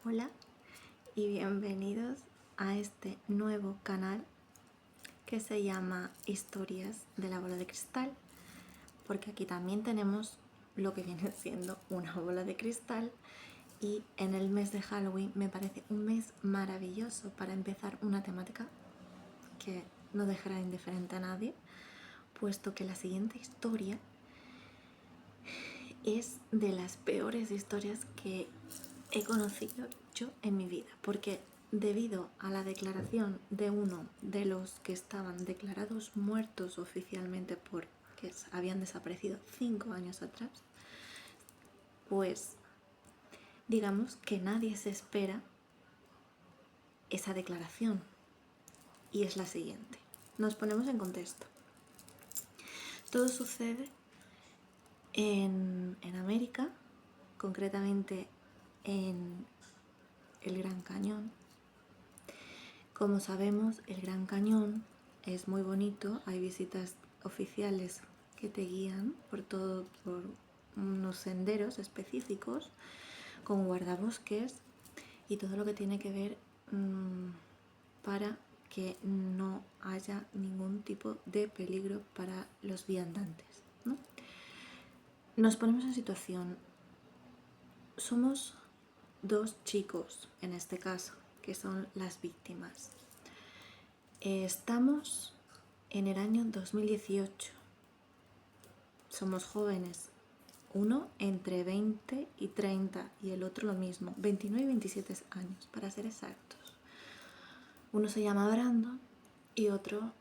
Hola y bienvenidos a este nuevo canal que se llama Historias de la Bola de Cristal, porque aquí también tenemos lo que viene siendo una bola de cristal y en el mes de Halloween me parece un mes maravilloso para empezar una temática que no dejará indiferente a nadie, puesto que la siguiente historia es de las peores historias que he conocido yo en mi vida, porque debido a la declaración de uno de los que estaban declarados muertos oficialmente porque habían desaparecido 5 años atrás, pues digamos que nadie se espera esa declaración, y es la siguiente. Nos ponemos en contexto. Todo sucede en América, concretamente en el Gran Cañón. Como sabemos, el Gran Cañón es muy bonito, hay visitas oficiales que te guían por unos senderos específicos con guardabosques y todo lo que tiene que ver para que no haya ningún tipo de peligro para los viandantes, ¿no? Nos ponemos en situación. Somos dos chicos, en este caso, que son las víctimas. Estamos en el año 2018. Somos jóvenes. Uno entre 20 y 30 y el otro lo mismo, 29 y 27 años, para ser exactos. Uno se llama Brandon y otro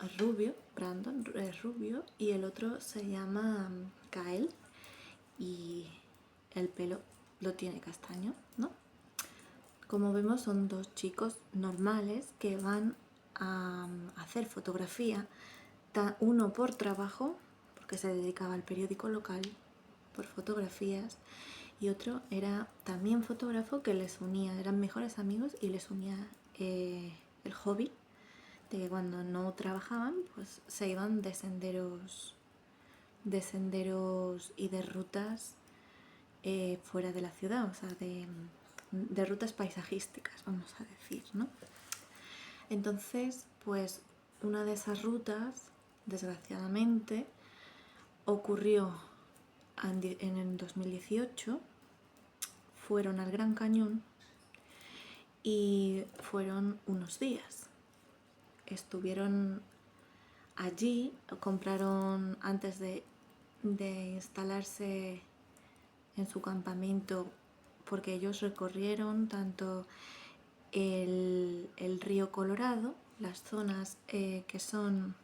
es rubio. Brandon es rubio y el otro se llama Kyle y el pelo lo tiene castaño, ¿no? Como vemos, son dos chicos normales que van a hacer fotografía, uno por trabajo, porque se dedicaba al periódico local, por fotografías, y otro era también fotógrafo que les unía, eran mejores amigos y les unía el hobby de que cuando no trabajaban pues se iban de senderos y de rutas fuera de la ciudad, o sea, de rutas paisajísticas, vamos a decir, ¿no? Entonces, pues una de esas rutas, desgraciadamente, ocurrió en el 2018. Fueron al Gran Cañón y fueron unos días. Estuvieron allí, compraron antes de instalarse en su campamento, porque ellos recorrieron tanto el río Colorado, las zonas que son,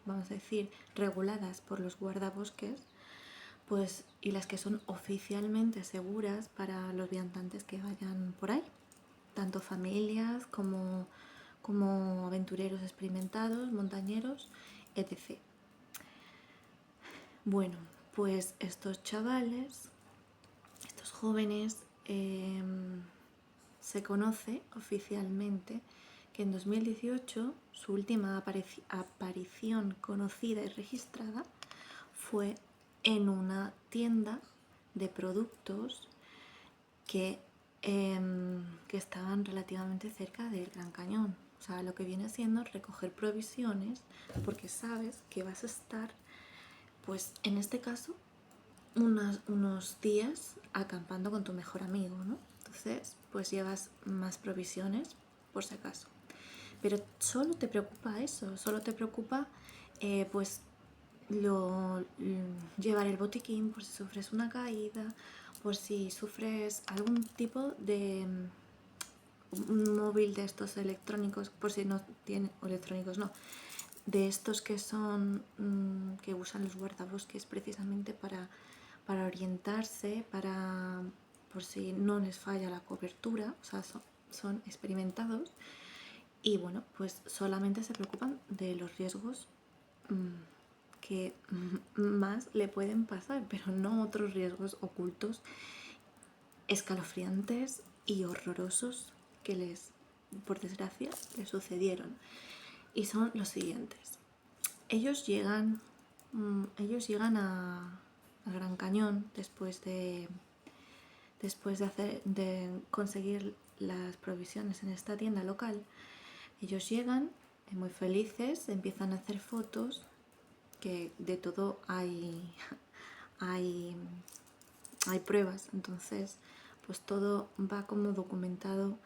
vamos a decir, reguladas por los guardabosques, pues, y las que son oficialmente seguras para los viandantes que vayan por ahí, tanto familias como aventureros experimentados, montañeros, etc. Bueno, pues estos chavales, estos jóvenes, se conoce oficialmente que en 2018 su última aparición conocida y registrada fue en una tienda de productos que estaban relativamente cerca del Gran Cañón. O sea, lo que viene siendo recoger provisiones, porque sabes que vas a estar, pues en este caso, unos días acampando con tu mejor amigo, ¿no? Entonces, pues llevas más provisiones por si acaso. Pero solo te preocupa eso, solo te preocupa pues llevar el botiquín por si sufres una caída, por si sufres algún tipo de móvil de estos electrónicos, por si no tienen, o electrónicos no, de estos que son que usan los guardabosques precisamente para orientarse, por si no les falla la cobertura, o sea, son experimentados y bueno, pues solamente se preocupan de los riesgos que más le pueden pasar, pero no otros riesgos ocultos, escalofriantes y horrorosos que por desgracia, les sucedieron. Y son los siguientes. Ellos llegan a Gran Cañón después de después de conseguir las provisiones en esta tienda local, ellos llegan muy felices, empiezan a hacer fotos, que de todo hay pruebas, entonces pues todo va como documentado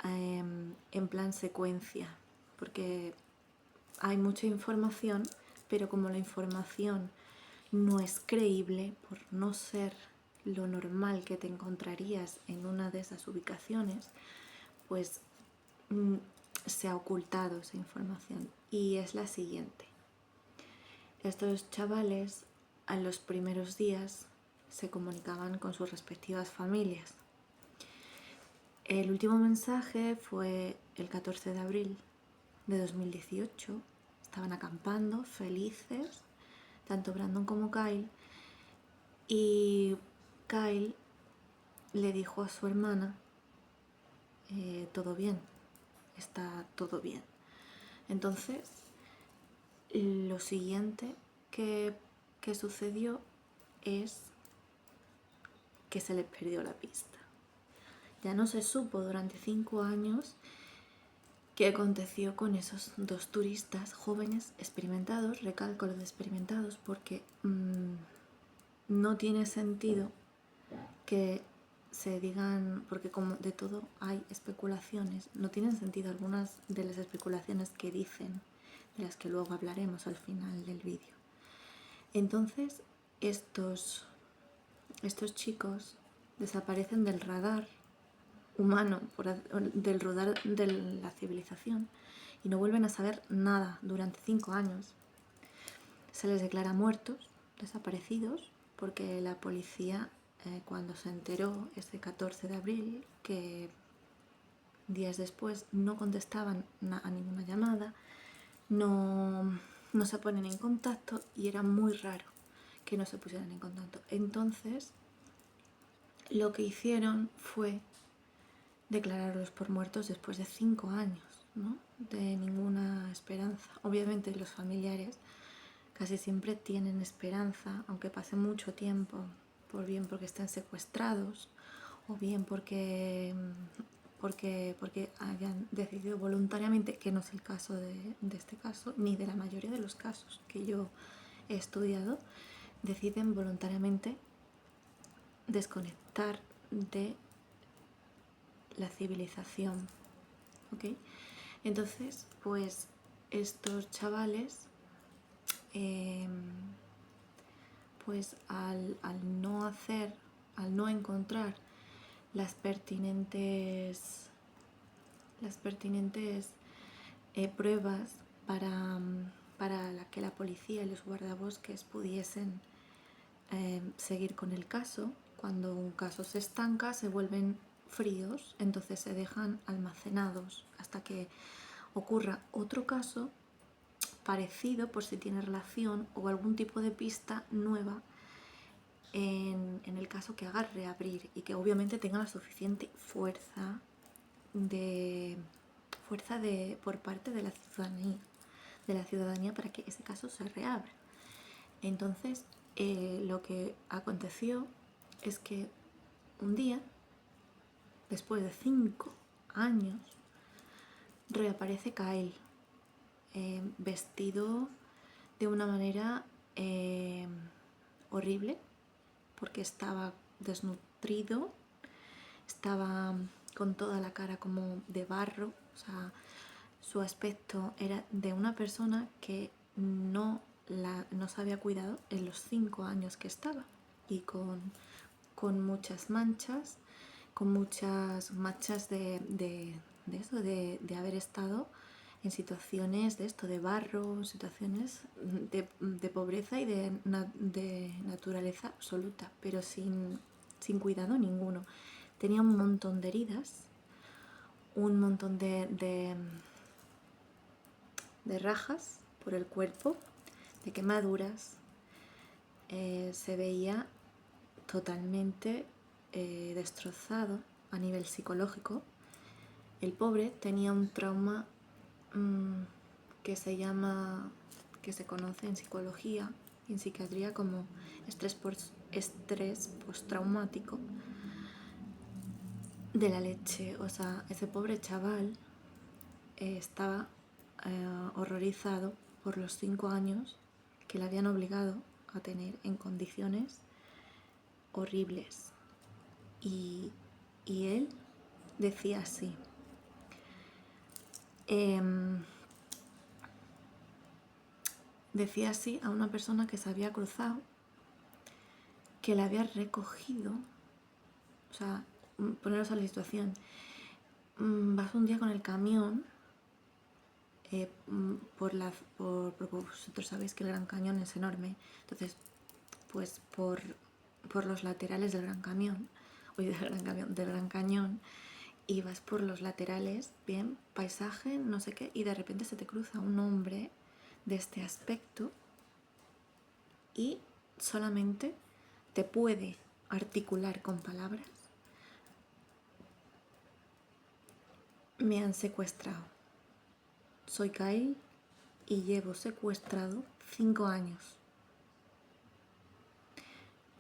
en plan secuencia, porque hay mucha información, pero como la información no es creíble por no ser lo normal que te encontrarías en una de esas ubicaciones, pues se ha ocultado esa información. Y es la siguiente: estos chavales a los primeros días se comunicaban con sus respectivas familias. El último mensaje fue el 14 de abril de 2018. Estaban acampando, felices, tanto Brandon como Kyle. Y Kyle le dijo a su hermana, todo bien, está todo bien. Entonces, lo siguiente que sucedió es que se les perdió la pista. Ya no se supo durante 5 años qué aconteció con esos 2 turistas jóvenes experimentados, recalco lo de experimentados, porque no tiene sentido que se digan, porque como de todo hay especulaciones, no tienen sentido algunas de las especulaciones que dicen, de las que luego hablaremos al final del vídeo. Entonces, estos chicos desaparecen del radar humano, del radar de la civilización, y no vuelven a saber nada durante 5 años. Se les declara muertos, desaparecidos, porque la policía, cuando se enteró ese 14 de abril que días después no contestaban a ninguna llamada, no se ponen en contacto, y era muy raro que no se pusieran en contacto. Entonces, lo que hicieron fue declararlos por muertos después de 5 años, ¿no? De ninguna esperanza. Obviamente los familiares casi siempre tienen esperanza, aunque pase mucho tiempo, por bien porque estén secuestrados o bien porque hayan decidido voluntariamente, que no es el caso de este caso, ni de la mayoría de los casos que yo he estudiado, deciden voluntariamente desconectar de la civilización, ¿ok? Entonces, pues estos chavales, pues al no encontrar las pertinentes pruebas para que la policía y los guardabosques pudiesen seguir con el caso, cuando un caso se estanca se vuelven fríos, entonces se dejan almacenados hasta que ocurra otro caso parecido, por si tiene relación o algún tipo de pista nueva en el caso que haga reabrir, y que obviamente tenga la suficiente fuerza por parte de la ciudadanía para que ese caso se reabra. Entonces, lo que aconteció es que un día, después de 5 años, reaparece Kyle, vestido de una manera horrible, porque estaba desnutrido, estaba con toda la cara como de barro, o sea, su aspecto era de una persona que no se había cuidado en los 5 años que estaba, y con muchas manchas, con muchas manchas de haber estado en situaciones de barro, situaciones de pobreza y de naturaleza absoluta, pero sin cuidado ninguno. Tenía un montón de heridas, un montón de rajas por el cuerpo, de quemaduras. Se veía totalmente destrozado a nivel psicológico. El pobre tenía un trauma que se conoce en psicología y en psiquiatría como estrés postraumático, de la leche. O sea, ese pobre chaval estaba horrorizado por los 5 años que le habían obligado a tener en condiciones horribles. Y él decía así. Decía así a una persona que se había cruzado, que la había recogido. O sea, poneros a la situación. Vas un día con el camión porque vosotros sabéis que el Gran Cañón es enorme. Entonces, pues por los laterales del Gran Cañón, del Gran Cañón, y vas por los laterales, bien, paisaje, no sé qué, y de repente se te cruza un hombre de este aspecto y solamente te puede articular con palabras: me han secuestrado, soy Kyle y llevo secuestrado 5 años.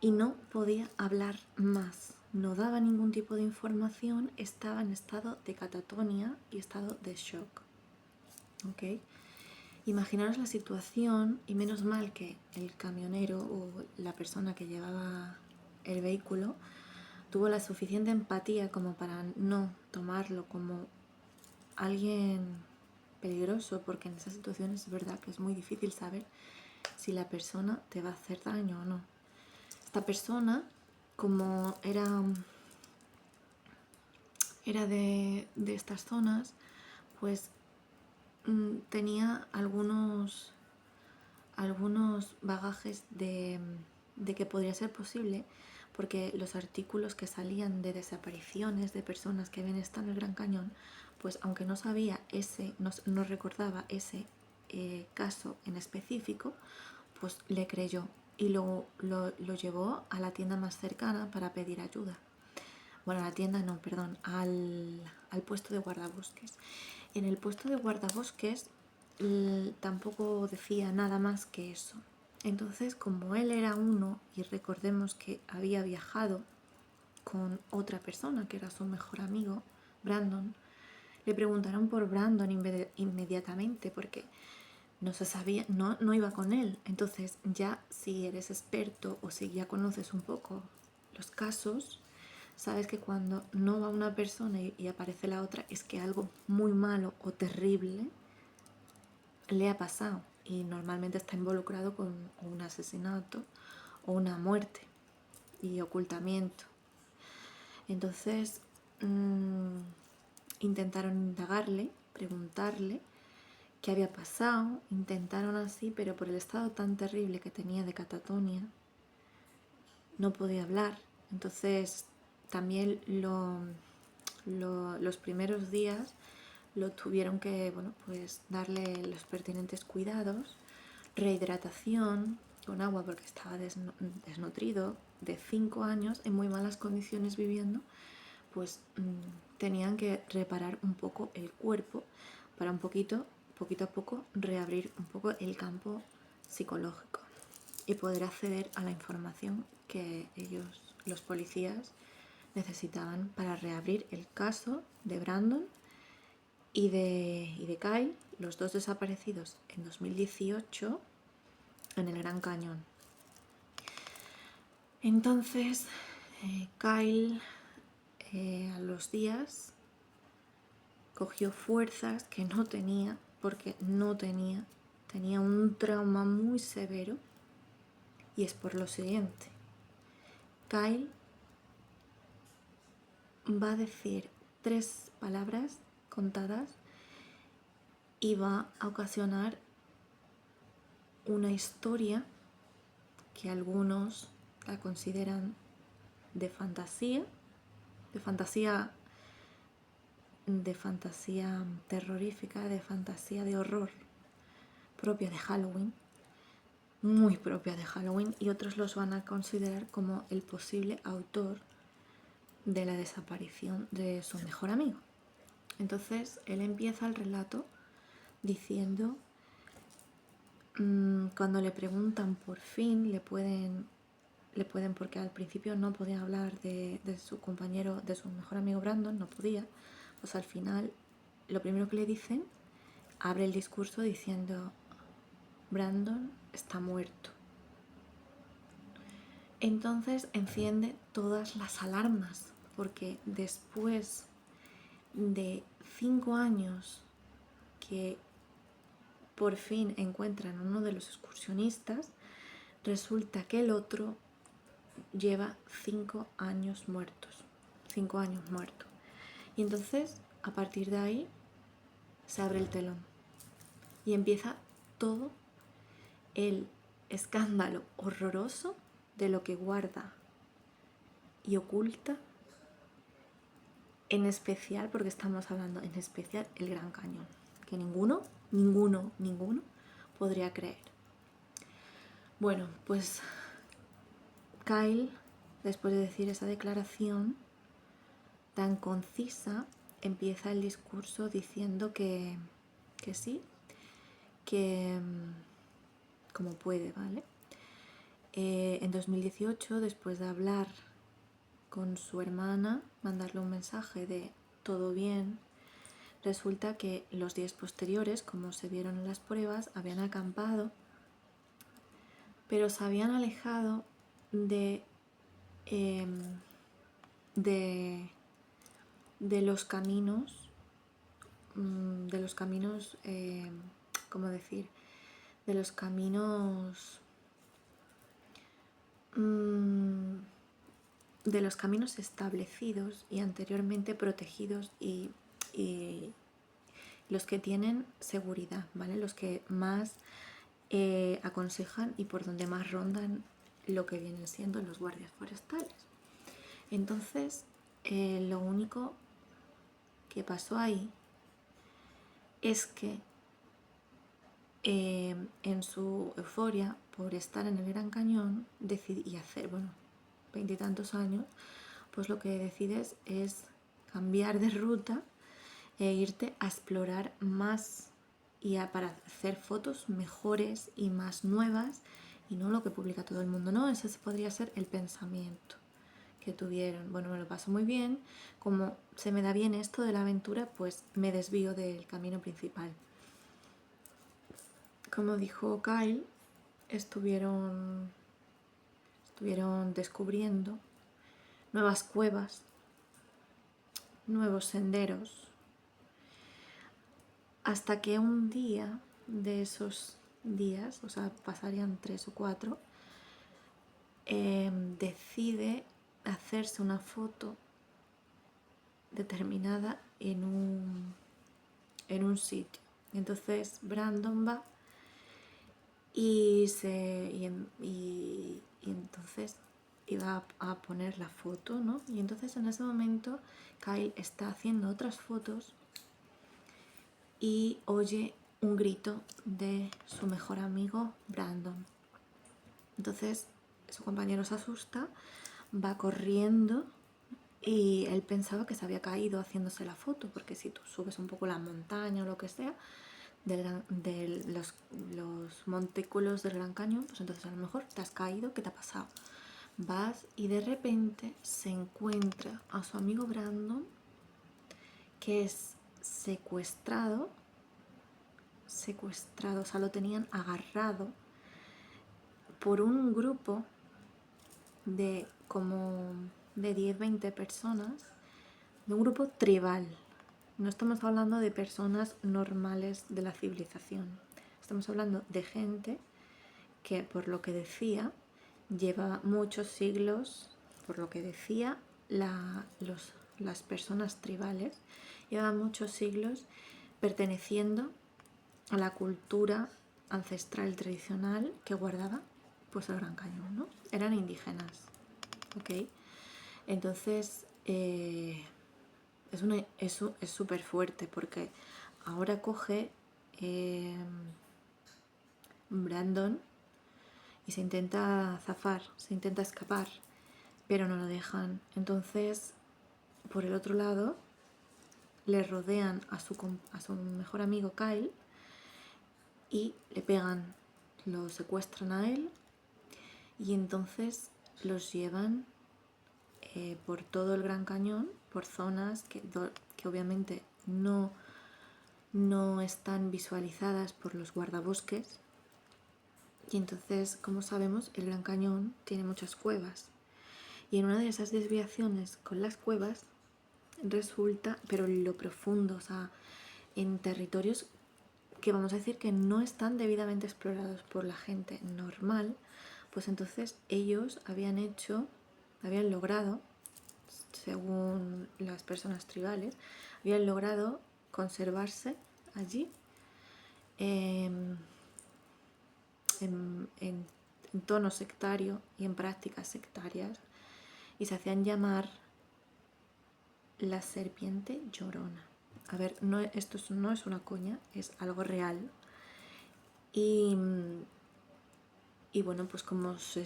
Y no podía hablar más, no daba ningún tipo de información, estaba en estado de catatonia y estado de shock. ¿Ok? Imaginaros la situación, y menos mal que el camionero o la persona que llevaba el vehículo tuvo la suficiente empatía como para no tomarlo como alguien peligroso, porque en esas situaciones es verdad que es muy difícil saber si la persona te va a hacer daño o no. Esta persona, como era de estas zonas, pues tenía algunos bagajes de que podría ser posible, porque los artículos que salían de desapariciones de personas que habían estado en el Gran Cañón, pues aunque no sabía no recordaba ese caso en específico, pues le creyó y lo llevó a la tienda más cercana para pedir ayuda. Bueno, a la tienda no, perdón, al puesto de guardabosques. En el puesto de guardabosques tampoco decía nada más que eso. Entonces, como él era uno, y recordemos que había viajado con otra persona que era su mejor amigo, Brandon, le preguntaron por Brandon inmediatamente porque no se sabía, no iba con él. Entonces, ya si eres experto o si ya conoces un poco los casos, sabes que cuando no va una persona y aparece la otra, es que algo muy malo o terrible le ha pasado, y normalmente está involucrado con un asesinato o una muerte y ocultamiento. Entonces intentaron indagarle, preguntarle qué había pasado, intentaron así, pero por el estado tan terrible que tenía de catatonia no podía hablar. Entonces también los primeros días lo tuvieron que, pues darle los pertinentes cuidados, rehidratación con agua porque estaba desnutrido, de 5 años en muy malas condiciones viviendo, pues tenían que reparar un poco el cuerpo para poquito a poco reabrir un poco el campo psicológico y poder acceder a la información que ellos, los policías, necesitaban para reabrir el caso de Brandon y de Kyle, los dos desaparecidos en 2018 en el Gran Cañón. Entonces, Kyle a los días cogió fuerzas que no tenía, porque tenía un trauma muy severo, y es por lo siguiente. Kyle va a decir 3 palabras contadas y va a ocasionar una historia que algunos la consideran de fantasía terrorífica, de fantasía de horror, propia de Halloween, muy propia de Halloween, y otros los van a considerar como el posible autor de la desaparición de su mejor amigo. Entonces él empieza el relato diciendo, cuando le preguntan por fin, le pueden le pueden, porque al principio no podía hablar de su compañero, de su mejor amigo Brandon, no podía. Pues al final, lo primero que le dicen, abre el discurso diciendo: Brandon está muerto. Entonces enciende todas las alarmas, porque después de 5 años que por fin encuentran a uno de los excursionistas, resulta que el otro lleva 5 años muertos. 5 años muerto. Y entonces, a partir de ahí, se abre el telón y empieza todo el escándalo horroroso de lo que guarda y oculta, en especial, porque estamos hablando en especial, el Gran Cañón, que ninguno podría creer. Bueno, pues Kyle, después de decir esa declaración tan concisa, empieza el discurso diciendo que sí, que como puede, ¿vale? En 2018, después de hablar con su hermana, mandarle un mensaje de todo bien, resulta que los días posteriores, como se vieron en las pruebas, habían acampado, pero se habían alejado de los caminos, ¿cómo decir? De los caminos establecidos y anteriormente protegidos y los que tienen seguridad, ¿vale? Los que más aconsejan y por donde más rondan lo que vienen siendo los guardias forestales. Entonces, lo único que pasó ahí es que en su euforia por estar en el Gran Cañón y hacer, 20 y tantos años, pues lo que decides es cambiar de ruta e irte a explorar más y para hacer fotos mejores y más nuevas, y no lo que publica todo el mundo, ¿no? Ese podría ser el pensamiento que tuvieron. Bueno, me lo paso muy bien, como se me da bien esto de la aventura, pues me desvío del camino principal. Como dijo Kyle, estuvieron descubriendo nuevas cuevas, nuevos senderos, hasta que un día de esos días, o sea, pasarían 3 o 4, decide hacerse una foto determinada en un sitio. Entonces Brandon va y entonces iba a poner la foto, ¿no? Y entonces en ese momento Kyle está haciendo otras fotos y oye un grito de su mejor amigo Brandon. Entonces su compañero se asusta, va corriendo y él pensaba que se había caído haciéndose la foto, porque si tú subes un poco la montaña o lo que sea, de los montículos del Gran Cañón, pues entonces a lo mejor te has caído, ¿qué te ha pasado? Vas y de repente se encuentra a su amigo Brandon, que es secuestrado, o sea, lo tenían agarrado por un grupo de como de 10-20 personas, de un grupo tribal. No estamos hablando de personas normales de la civilización. Estamos hablando de gente que, por lo que decía, lleva muchos siglos, por lo que decía las personas tribales, llevan muchos siglos perteneciendo a la cultura ancestral tradicional que guardaba pues el Gran Cañón, ¿no? Eran indígenas, ¿ok? Entonces eso es súper fuerte, porque ahora coge Brandon y se intenta zafar, se intenta escapar, pero no lo dejan. Entonces, por el otro lado, le rodean a su mejor amigo Kyle y le pegan, lo secuestran a él, y entonces los llevan por todo el Gran Cañón, por zonas que obviamente no están visualizadas por los guardabosques. Y entonces, como sabemos, el Gran Cañón tiene muchas cuevas. Y en una de esas desviaciones con las cuevas resulta, pero en lo profundo, o sea, en territorios que vamos a decir que no están debidamente explorados por la gente normal, pues entonces ellos habían logrado, según las personas tribales, habían logrado conservarse allí en tono sectario y en prácticas sectarias, y se hacían llamar la serpiente llorona. A ver, esto no es una coña, es algo real. Y bueno, pues como se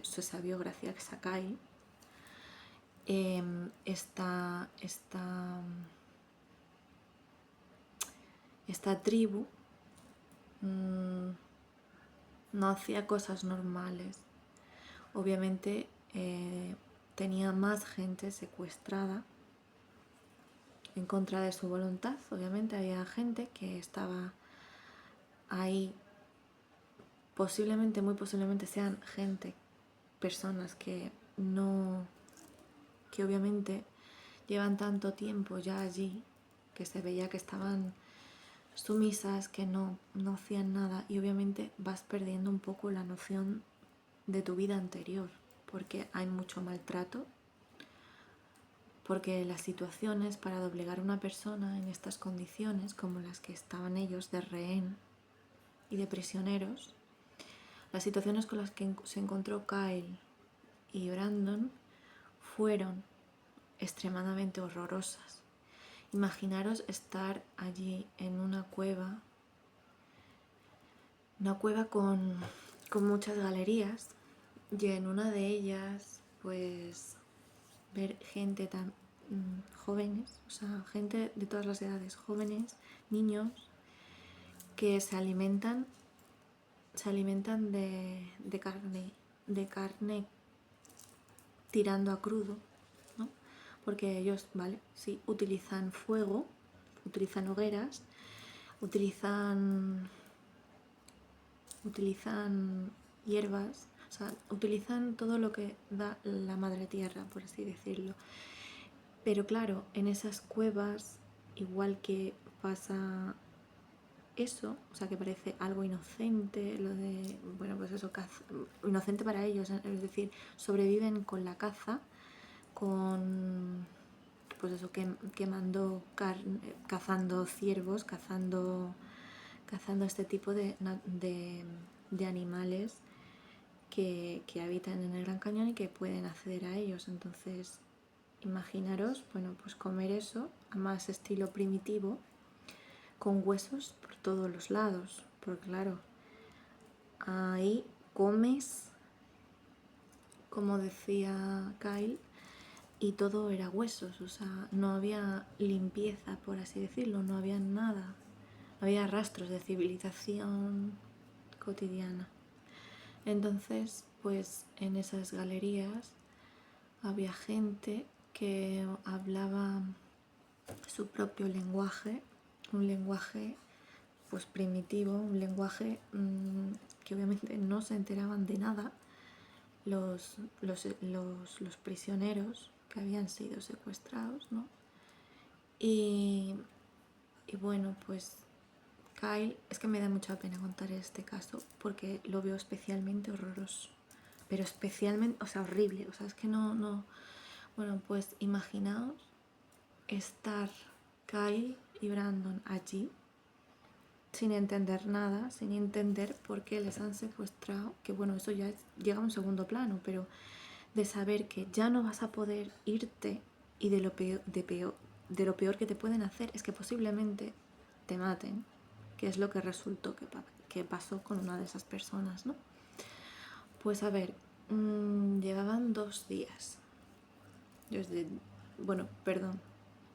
sabió gracias a Kai, esta tribu no hacía cosas normales. Obviamente tenía más gente secuestrada en contra de su voluntad. Obviamente había gente que estaba ahí, muy posiblemente sean personas que obviamente llevan tanto tiempo ya allí, que se veía que estaban sumisas, que no hacían nada, y obviamente vas perdiendo un poco la noción de tu vida anterior, porque hay mucho maltrato, porque las situaciones para doblegar a una persona en estas condiciones, como las que estaban ellos de rehén y de prisioneros, las situaciones con las que se encontró Kyle y Brandon fueron extremadamente horrorosas. Imaginaros estar allí en una cueva con muchas galerías, y en una de ellas pues ver gente tan jóvenes, o sea, gente de todas las edades, jóvenes, niños, que se alimentan de carne tirando a crudo, ¿no? Porque ellos, vale, sí, utilizan fuego, utilizan hogueras, utilizan hierbas, o sea, utilizan todo lo que da la madre tierra, por así decirlo. Pero claro, en esas cuevas, igual que pasa eso, o sea, que parece algo inocente, lo de, bueno, pues eso, inocente para ellos, es decir, sobreviven con la caza, con, pues eso, quemando carne, cazando ciervos, cazando este tipo de animales que habitan en el Gran Cañón y que pueden acceder a ellos. Entonces, imaginaros, bueno, pues comer eso, a más estilo primitivo, con huesos por todos los lados, porque claro, ahí comes, como decía Kyle, y todo era huesos, o sea, no había limpieza, por así decirlo, no había nada, no había rastros de civilización cotidiana. Entonces, pues en esas galerías había gente que hablaba su propio lenguaje, un lenguaje pues primitivo, un lenguaje que obviamente no se enteraban de nada los prisioneros que habían sido secuestrados, ¿no? Y bueno, pues Kyle, es que me da mucha pena contar este caso porque lo veo especialmente horroroso, pero especialmente, o sea, horrible, o sea, es que no. Bueno, pues imaginaos estar Kyle y Brandon allí sin entender nada, sin entender por qué les han secuestrado, que bueno, eso ya llega a un segundo plano, pero de saber que ya no vas a poder irte, y de lo peor que te pueden hacer es que posiblemente te maten, que es lo que resultó que pasó con una de esas personas, ¿no? Pues a ver, llevaban 2 días.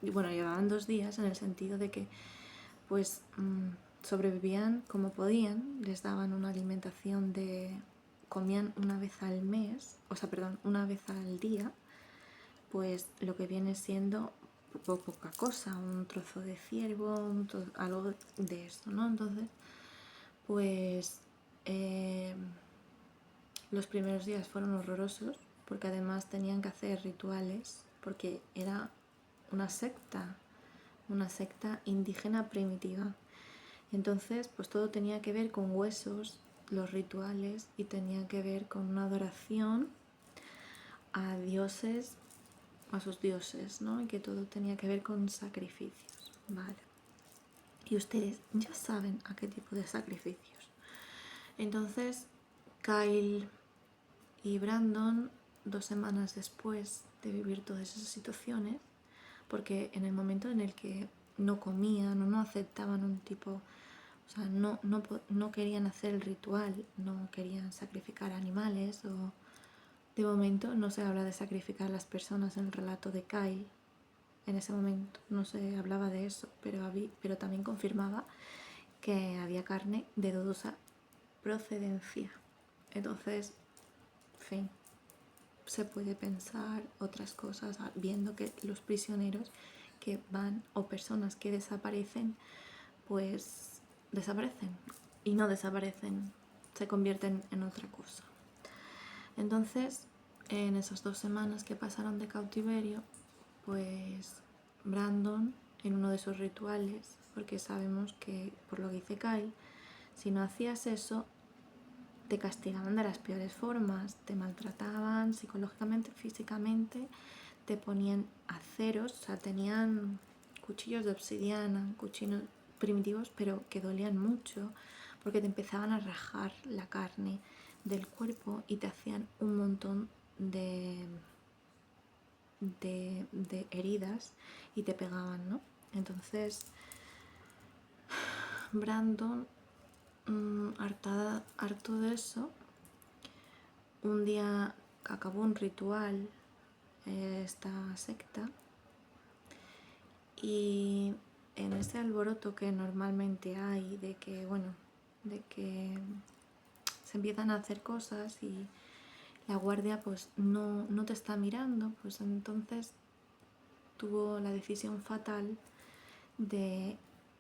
Llevaban 2 días en el sentido de que pues sobrevivían como podían, les daban una alimentación de comían una vez al mes, una vez al día, pues lo que viene siendo poca cosa, un trozo de ciervo, algo de esto, ¿no? Entonces, pues los primeros días fueron horrorosos porque además tenían que hacer rituales porque era una secta indígena primitiva. Entonces, pues todo tenía que ver con huesos, los rituales, y tenía que ver con una adoración a dioses, a sus dioses, ¿no? Y que todo tenía que ver con sacrificios, ¿vale? Y ustedes ya saben a qué tipo de sacrificios. Entonces, Kyle y Brandon, 2 semanas después de vivir todas esas situaciones, porque en el momento en el que no comían o no aceptaban un tipo, o sea, no querían hacer el ritual, no querían sacrificar animales, o de momento no se habla de sacrificar a las personas en el relato de Kyle. En ese momento no se hablaba de eso, pero también confirmaba que había carne de dudosa procedencia. Entonces, en fin, se puede pensar otras cosas viendo que los prisioneros que van o personas que desaparecen, pues desaparecen y no desaparecen, se convierten en otra cosa. Entonces, en esas 2 semanas que pasaron de cautiverio, pues Brandon, en uno de sus rituales, porque sabemos que, por lo que dice Kyle, si no hacías eso, te castigaban de las peores formas, te maltrataban psicológicamente, físicamente, te ponían aceros, o sea, tenían cuchillos de obsidiana, cuchillos primitivos, pero que dolían mucho, porque te empezaban a rajar la carne del cuerpo y te hacían un montón de heridas y te pegaban, ¿no? Entonces, Brandon, harto de eso, un día acabó un ritual, esta secta, y en ese alboroto que normalmente hay de que se empiezan a hacer cosas y la guardia pues no te está mirando, pues entonces tuvo la decisión fatal de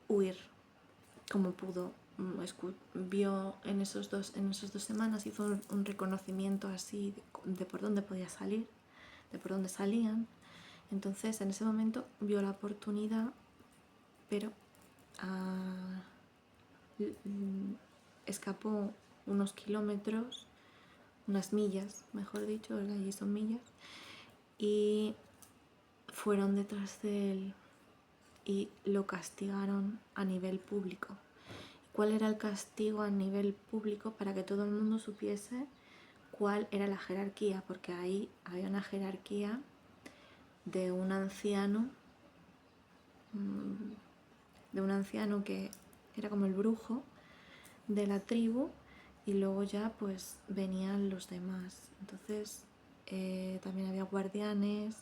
huir como pudo. Vio en esas 2 semanas, hizo un reconocimiento así de por dónde podía salir, de por dónde salían. Entonces en ese momento vio la oportunidad, pero escapó unos kilómetros, unas millas, mejor dicho, allí son millas, y fueron detrás de él y lo castigaron a nivel público. ¿Cuál era el castigo a nivel público? Para que todo el mundo supiese cuál era la jerarquía, porque ahí había una jerarquía de un anciano que era como el brujo de la tribu, y luego ya pues venían los demás. Entonces también había guardianes,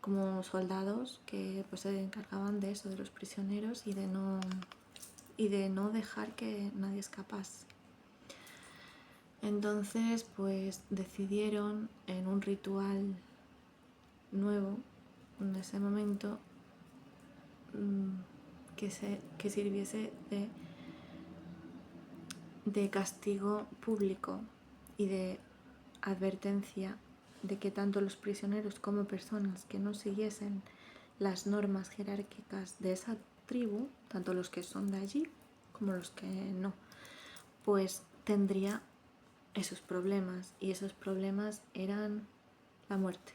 como soldados, que pues se encargaban de eso, de los prisioneros y de no dejar que nadie escapase. Entonces pues decidieron en un ritual nuevo en ese momento que sirviese de castigo público y de advertencia de que tanto los prisioneros como personas que no siguiesen las normas jerárquicas de esa tribu, tanto los que son de allí como los que no, pues tendría esos problemas, y esos problemas eran la muerte.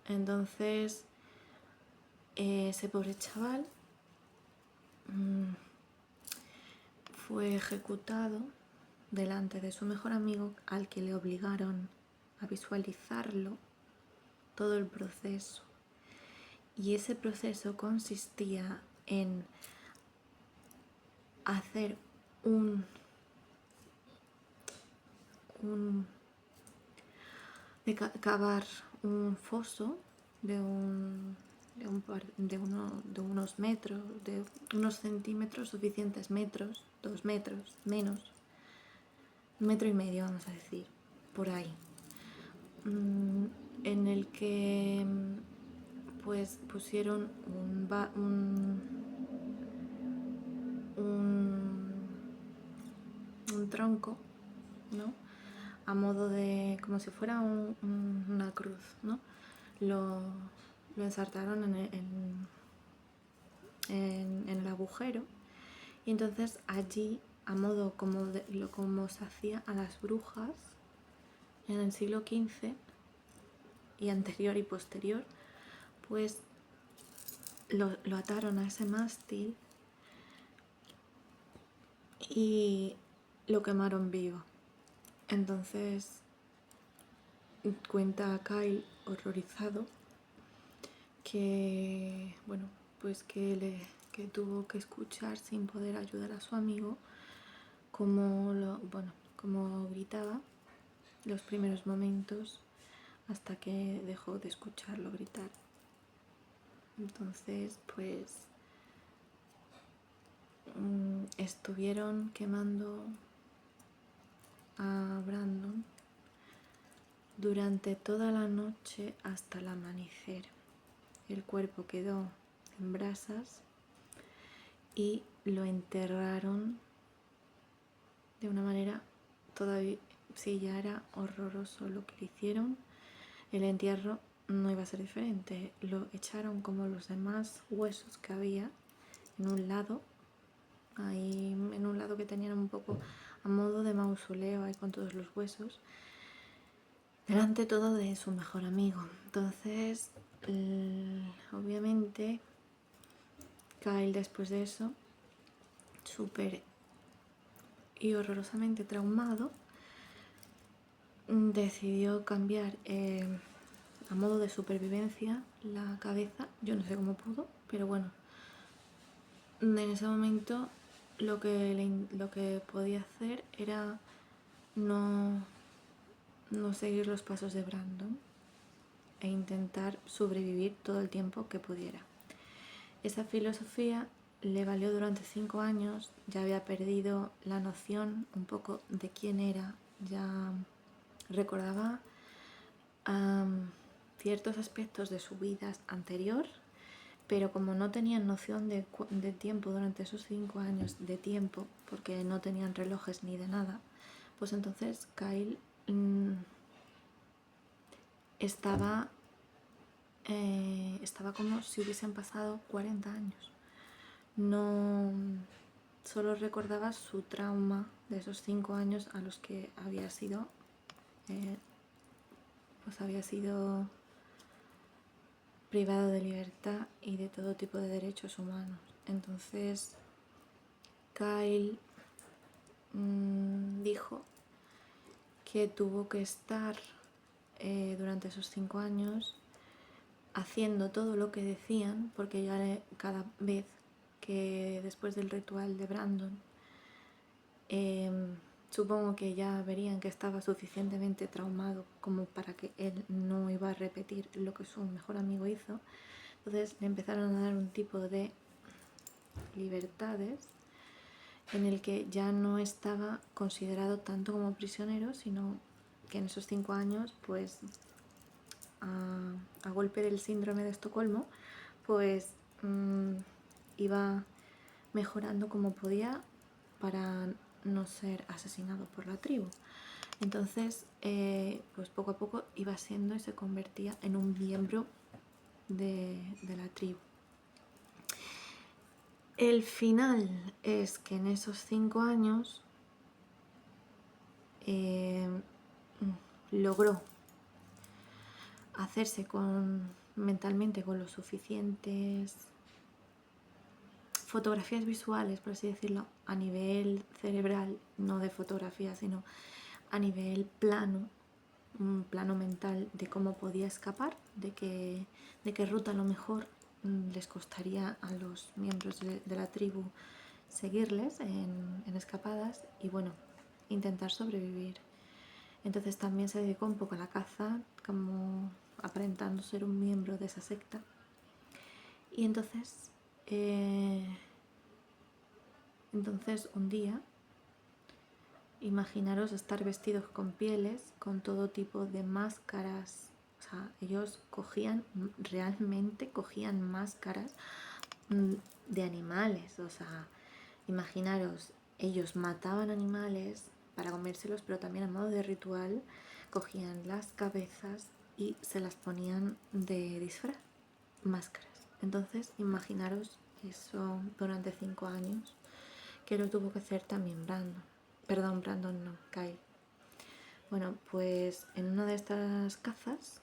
Entonces ese pobre chaval fue ejecutado delante de su mejor amigo, al que le obligaron a visualizarlo todo el proceso. Y ese proceso consistía en hacer cavar un foso de unos metros, de unos centímetros suficientes, metros, 2 metros, menos, 1,5 metros, vamos a decir. por ahí, en el que pues pusieron un tronco, ¿no? A modo de, como si fuera una cruz, ¿no? Lo ensartaron en el agujero, y entonces allí, a modo como se hacía a las brujas en el siglo XV y anterior y posterior, pues lo ataron a ese mástil y lo quemaron vivo. Entonces cuenta Kyle, horrorizado, que bueno, pues que tuvo que escuchar sin poder ayudar a su amigo como gritaba los primeros momentos, hasta que dejó de escucharlo gritar. Entonces pues estuvieron quemando a Brandon durante toda la noche hasta el amanecer. El cuerpo quedó en brasas y lo enterraron de una manera todavía, sí, ya era horroroso lo que le hicieron. El entierro no iba a ser diferente, lo echaron como los demás huesos que había en un lado, ahí en un lado que tenían un poco a modo de mausoleo ahí con todos los huesos, delante todo de su mejor amigo. Entonces obviamente Kyle, después de eso, súper y horrorosamente traumado, decidió cambiar a modo de supervivencia la cabeza. Yo no sé cómo pudo, pero bueno, en ese momento lo que podía hacer era no seguir los pasos de Brandon e intentar sobrevivir todo el tiempo que pudiera. Esa filosofía le valió durante 5 años. Ya había perdido la noción un poco de quién era, ya recordaba ciertos aspectos de su vida anterior, pero como no tenían noción de tiempo durante esos 5 años de tiempo, porque no tenían relojes ni de nada, pues entonces Kyle estaba como si hubiesen pasado 40 años. No solo recordaba su trauma de esos 5 años a los que había sido privado de libertad y de todo tipo de derechos humanos. Entonces Kyle dijo que tuvo que estar durante esos 5 años haciendo todo lo que decían, porque ya cada vez que después del ritual de Brandon, supongo que ya verían que estaba suficientemente traumado como para que él no iba a repetir lo que su mejor amigo hizo. Entonces le empezaron a dar un tipo de libertades en el que ya no estaba considerado tanto como prisionero, sino que en esos 5 años, pues a golpe del síndrome de Estocolmo, pues iba mejorando como podía para no ser asesinado por la tribu. Entonces pues poco a poco iba siendo y se convertía en un miembro de la tribu. El final es que en esos 5 años logró hacerse mentalmente con los suficientes fotografías visuales, por así decirlo, a nivel cerebral, no de fotografía, sino a nivel plano, un plano mental de cómo podía escapar, de qué ruta a lo mejor les costaría a los miembros de la tribu seguirles en escapadas y bueno, intentar sobrevivir. Entonces también se dedicó un poco a la caza, como aparentando ser un miembro de esa secta. Y entonces un día imaginaros estar vestidos con pieles, con todo tipo de máscaras. O sea, ellos realmente cogían máscaras de animales. O sea, imaginaros, ellos mataban animales para comérselos, pero también a modo de ritual cogían las cabezas y se las ponían de disfraz, máscaras. Entonces, imaginaros eso durante 5 años, que lo tuvo que hacer también Brandon. Perdón, Brandon no, Kyle. Bueno, pues en una de estas cazas,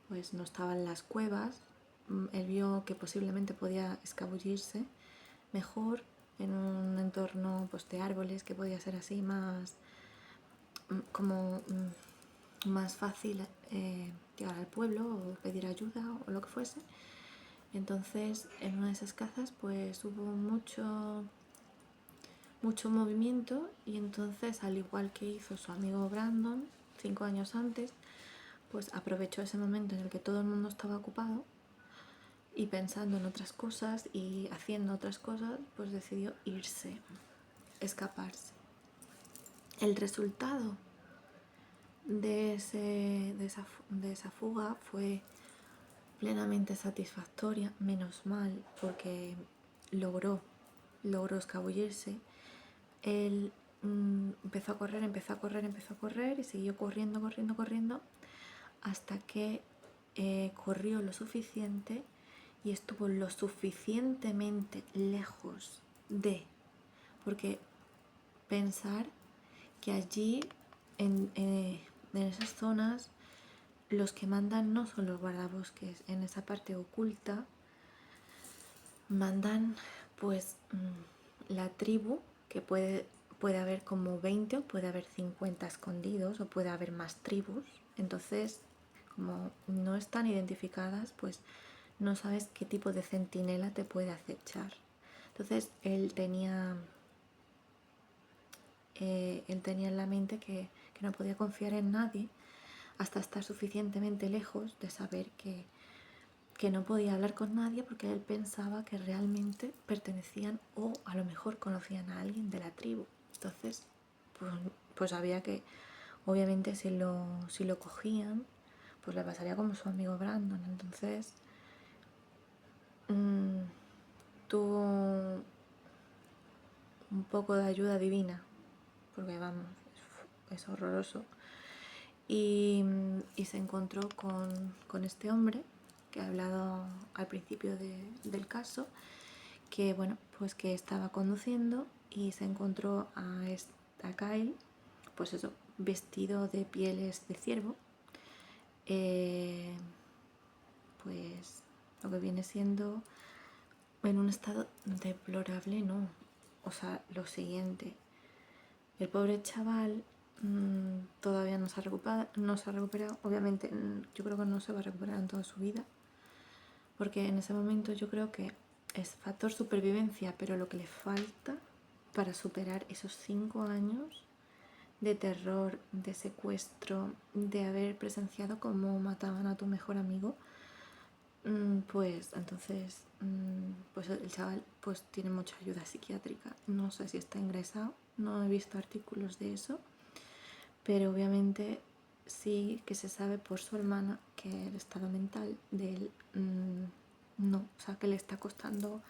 pues no estaban las cuevas. Él vio que posiblemente podía escabullirse mejor en un entorno pues, de árboles, que podía ser así más como más fácil llegar al pueblo o pedir ayuda o lo que fuese. Entonces en una de esas cazas pues hubo mucho movimiento, y entonces, al igual que hizo su amigo Brandon 5 años antes, pues aprovechó ese momento en el que todo el mundo estaba ocupado y pensando en otras cosas y haciendo otras cosas, pues decidió irse, escaparse. El resultado de esa fuga fue plenamente satisfactoria, menos mal, porque logró escabullirse. Él empezó a correr y siguió corriendo hasta que corrió lo suficiente y estuvo lo suficientemente lejos porque pensar que allí en esas zonas los que mandan no son los guardabosques, en esa parte oculta mandan pues la tribu, que puede haber como 20 o puede haber 50 escondidos o puede haber más tribus. Entonces, como no están identificadas, pues no sabes qué tipo de centinela te puede acechar. Entonces él tenía en la mente que no podía confiar en nadie hasta estar suficientemente lejos de saber que no podía hablar con nadie, porque él pensaba que realmente pertenecían o a lo mejor conocían a alguien de la tribu. Entonces pues sabía que obviamente si lo cogían, pues le pasaría como su amigo Brandon. Entonces tuvo un poco de ayuda divina, porque vamos, es horroroso. Y se encontró con este hombre que he hablado al principio del caso, que bueno, pues que estaba conduciendo y se encontró a Kyle, pues eso, vestido de pieles de ciervo, pues lo que viene siendo en un estado deplorable, no. O sea, lo siguiente, el pobre chaval todavía no se ha recuperado. Obviamente yo creo que no se va a recuperar en toda su vida, porque en ese momento yo creo que es factor supervivencia, pero lo que le falta para superar esos 5 años de terror, de secuestro, de haber presenciado cómo mataban a tu mejor amigo, pues entonces pues el chaval pues tiene mucha ayuda psiquiátrica. No sé si está ingresado, no he visto artículos de eso, pero obviamente sí que se sabe por su hermana que el estado mental de él no, o sea, que le está costando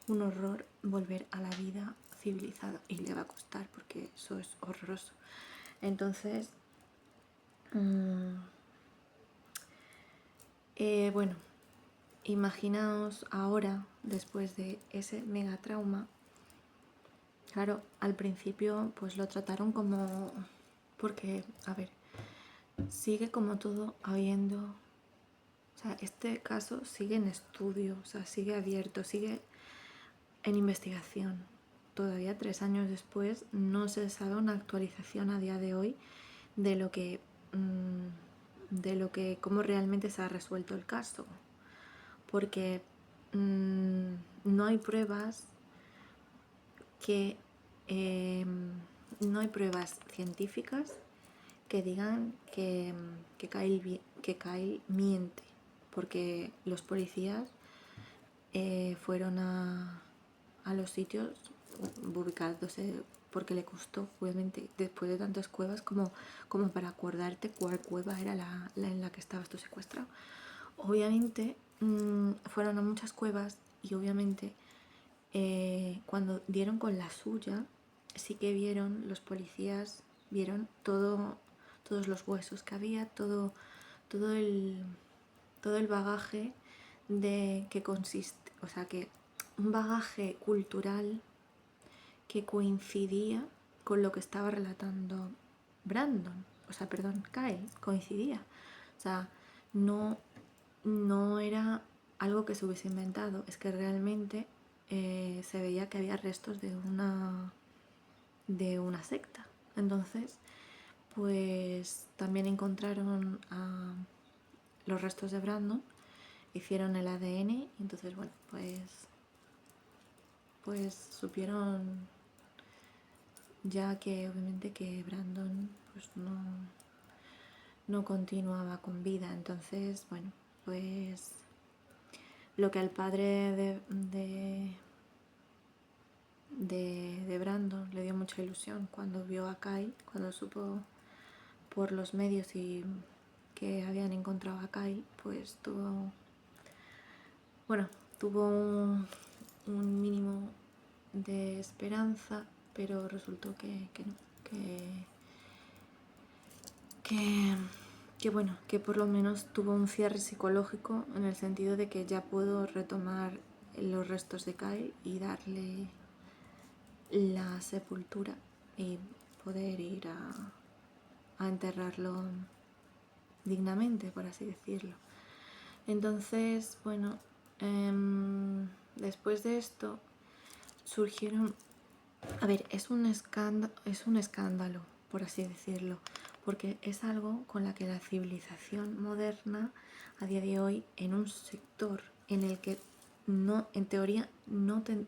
un horror volver a la vida civilizada, y le va a costar porque eso es horroroso. Entonces bueno, imaginaos ahora, después de ese mega trauma. Claro, al principio pues lo trataron como... Porque, a ver, sigue como todo habiendo... O sea, este caso sigue en estudio, o sea, sigue abierto, sigue en investigación. Todavía 3 años después no se sabe una actualización a día de hoy de lo que cómo realmente se ha resuelto el caso, porque no hay pruebas no hay pruebas científicas que digan que Kyle miente, porque los policías fueron a los sitios ubicados porque le costó, obviamente, después de tantas cuevas, como para acordarte cuál cueva era la en la que estabas tú secuestrado. Obviamente fueron a muchas cuevas y obviamente cuando dieron con la suya, sí que vieron, los policías vieron todos los huesos que había, todo el bagaje de que consiste, o sea, que un bagaje cultural que coincidía con lo que estaba relatando Brandon, o sea, perdón, Kyle, coincidía. O sea, no era algo que se hubiese inventado, es que realmente se veía que había restos de una secta. Entonces, pues también encontraron los restos de Brandon, hicieron el ADN y entonces, bueno, pues supieron ya que obviamente que Brandon pues no continuaba con vida. Entonces, bueno, pues lo que al padre de Brandon le dio mucha ilusión cuando vio a Kyle, cuando supo por los medios y que habían encontrado a Kyle, pues tuvo un mínimo de esperanza, pero resultó que no, que bueno, que por lo menos tuvo un cierre psicológico en el sentido de que ya puedo retomar los restos de Kyle y darle la sepultura y poder ir a enterrarlo dignamente, por así decirlo. Entonces, bueno, después de esto surgieron, a ver, es un escándalo, por así decirlo, porque es algo con la que la civilización moderna a día de hoy, en un sector en el que no, en teoría,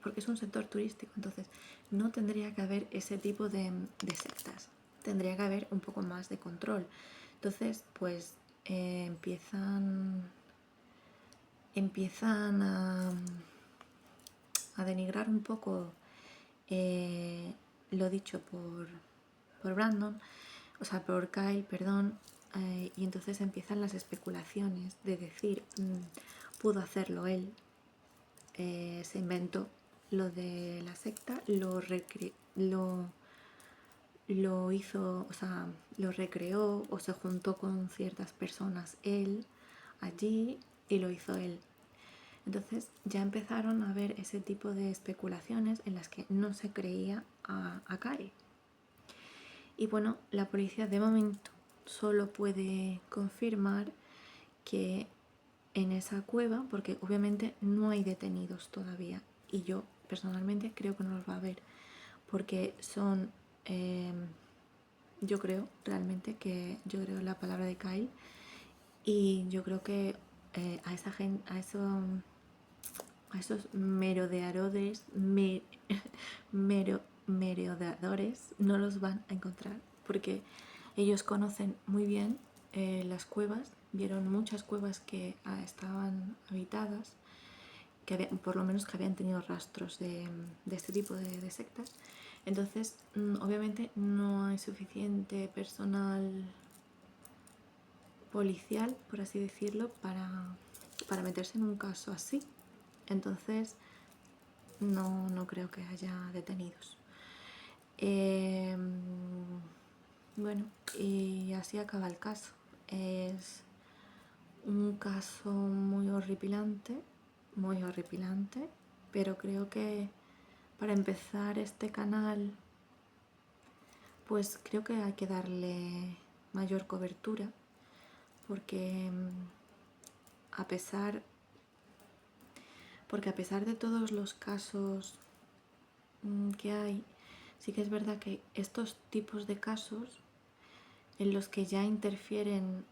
porque es un sector turístico, entonces no tendría que haber ese tipo de sectas, tendría que haber un poco más de control. Entonces, pues empiezan a denigrar un poco lo dicho por Brandon, o sea, por Kyle, perdón, y entonces empiezan las especulaciones de decir, pudo hacerlo él, se inventó lo de la secta, lo hizo, o sea, lo recreó o se juntó con ciertas personas él allí y lo hizo él. Entonces ya empezaron a haber ese tipo de especulaciones en las que no se creía a Kyle. Y bueno, la policía de momento solo puede confirmar que en esa cueva, porque obviamente no hay detenidos todavía, y yo personalmente creo que no los va a haber, porque son, yo creo realmente que yo creo la palabra de Kyle, y yo creo que a esa gente, a esos merodeadores no los van a encontrar, porque ellos conocen muy bien las cuevas, vieron muchas cuevas que estaban habitadas, por lo menos que habían tenido rastros de este tipo de sectas. Entonces, obviamente no hay suficiente personal policial, por así decirlo, para meterse en un caso así. Entonces, no creo que haya detenidos. Bueno, y así acaba el caso. Es un caso muy horripilante, pero creo que para empezar este canal, pues creo que hay que darle mayor cobertura, porque a pesar de todos los casos que hay, sí que es verdad que estos tipos de casos en los que ya interfieren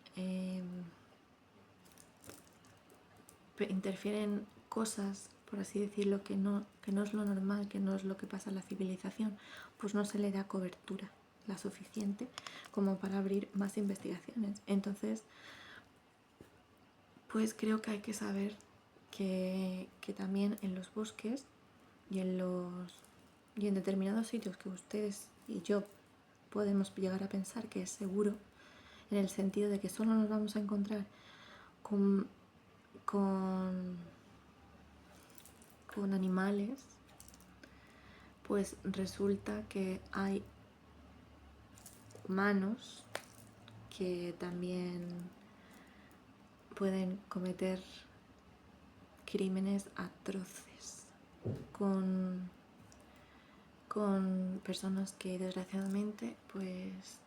cosas, por así decirlo, que no es lo normal, que no es lo que pasa en la civilización, pues no se le da cobertura la suficiente como para abrir más investigaciones. Entonces, pues creo que hay que saber que también en los bosques y en los y en determinados sitios que ustedes y yo podemos llegar a pensar que es seguro, en el sentido de que solo nos vamos a encontrar con, con, con animales, pues resulta que hay humanos que también pueden cometer crímenes atroces con personas que desgraciadamente pues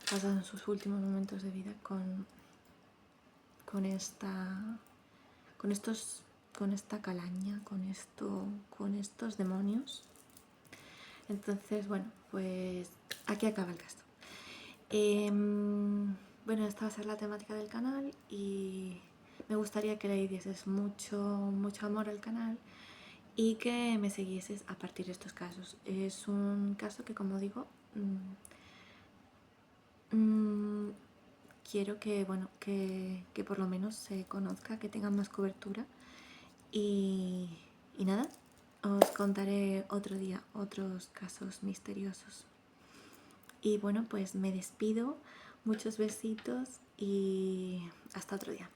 pasan sus últimos momentos de vida con esta calaña, con estos demonios. Entonces, bueno, pues aquí acaba el caso. Bueno, esta va a ser la temática del canal y me gustaría que le dieses mucho amor al canal y que me siguieses a partir de estos casos. Es un caso que, como digo, quiero que, bueno, que por lo menos se conozca, que tenga más cobertura y nada, os contaré otro día otros casos misteriosos. Y bueno, pues me despido, muchos besitos y hasta otro día.